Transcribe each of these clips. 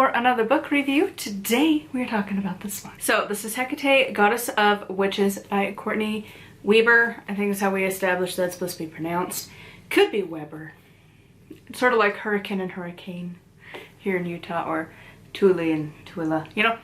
another book review. Today we're talking about this one. So this is Hekate, Goddess of Witches by Courtney Weber. I think that's how we established that's supposed to be pronounced. Could be Weber. It's sort of like hurricane and hurricane here in Utah, or Thule and Twila, you know?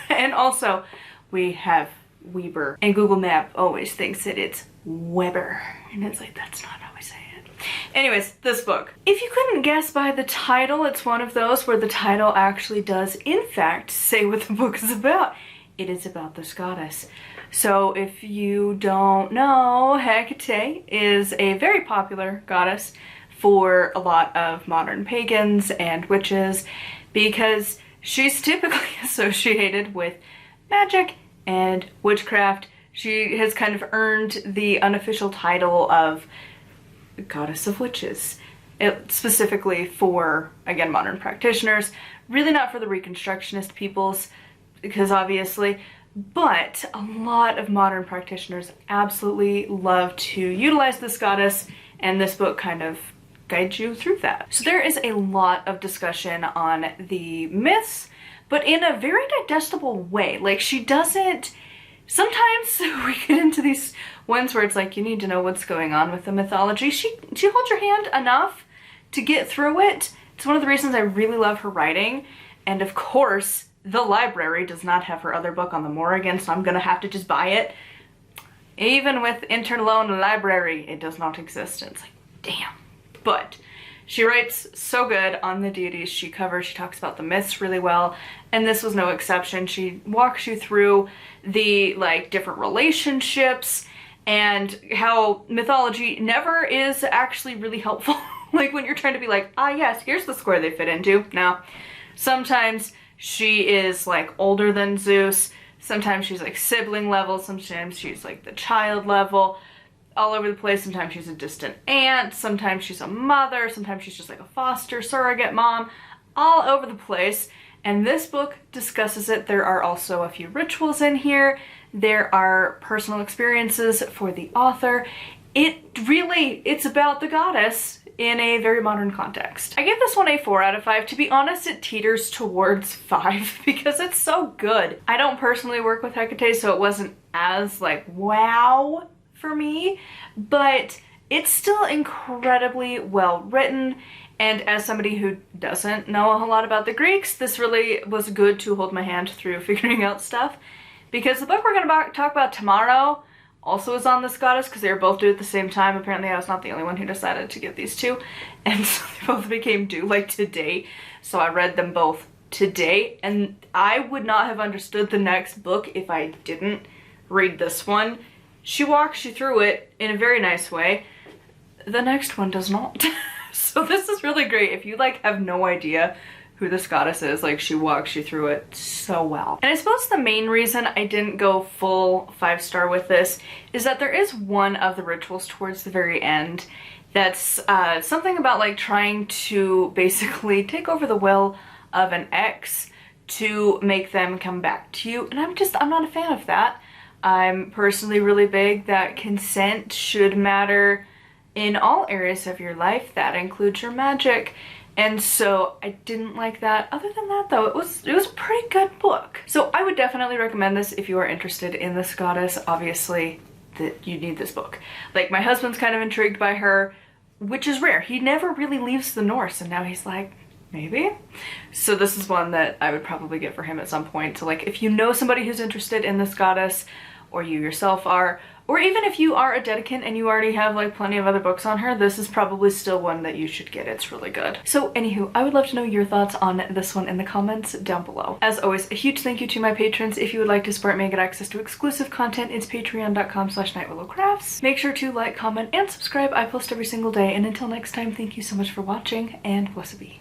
And also we have Weber, and Google Map always thinks that it's Weber, and it's like, that's not how we say it. Anyways, this book. If you couldn't guess by the title, it's one of those where the title actually does in fact say what the book is about. It is about this goddess. So if you don't know, Hekate is a very popular goddess for a lot of modern pagans and witches because she's typically associated with magic and witchcraft. She has kind of earned the unofficial title of Goddess of Witches, specifically for, again, modern practitioners. Really not for the Reconstructionist peoples, because obviously, but a lot of modern practitioners absolutely love to utilize this goddess, and this book kind of guides you through that. So there is a lot of discussion on the myths, but in a very digestible way. Like, she doesn't, sometimes we get into these ones where it's like you need to know what's going on with the mythology. She holds your hand enough to get through it. It's one of the reasons I really love her writing. And of course, the library does not have her other book on the Morrigan, so I'm gonna have to just buy it. Even with Interloan Library, it does not exist. And it's like, damn. But she writes so good on the deities she covers. She talks about the myths really well, and this was no exception. She walks you through the different relationships and how mythology never is actually really helpful. Like when you're trying to be like, ah yes, here's the square they fit into. Now, sometimes she is like older than Zeus. Sometimes she's like sibling level. Sometimes she's like the child level. All over the place. Sometimes she's a distant aunt, sometimes she's a mother, sometimes she's just like a foster surrogate mom, all over the place. And this book discusses it. There are also a few rituals in here. There are personal experiences for the author. It's about the goddess in a very modern context. I gave this one a 4 out of 5. To be honest, it teeters towards 5 because it's so good. I don't personally work with Hekate, so it wasn't as like wow for me, but it's still incredibly well written. And as somebody who doesn't know a whole lot about the Greeks, this really was good to hold my hand through figuring out stuff, because the book we're gonna talk about tomorrow also is on this goddess, because they were both due at the same time. Apparently I was not the only one who decided to get these two, and so they both became due like today, so I read them both today, and I would not have understood the next book if I didn't read this one. She walks you through it in a very nice way. The next one does not. So this is really great. If you have no idea who this goddess is, she walks you through it so well. And I suppose the main reason I didn't go full 5-star with this is that there is one of the rituals towards the very end that's something about trying to basically take over the will of an ex to make them come back to you. And I'm not a fan of that. I'm personally really big that consent should matter in all areas of your life. That includes your magic. And so I didn't like that. Other than that though, it was a pretty good book. So I would definitely recommend this if you are interested in this goddess. Obviously, that you need this book. My husband's kind of intrigued by her, which is rare. He never really leaves the Norse, and now he's like, maybe? So this is one that I would probably get for him at some point. So if you know somebody who's interested in this goddess, or you yourself are, or even if you are a dedicant and you already have plenty of other books on her, this is probably still one that you should get. It's really good. So anywho, I would love to know your thoughts on this one in the comments down below. As always, a huge thank you to my patrons. If you would like to support me and get access to exclusive content, it's patreon.com/nightwillowcrafts. Make sure to like, comment, and subscribe. I post every single day. And until next time, thank you so much for watching, and wasabi.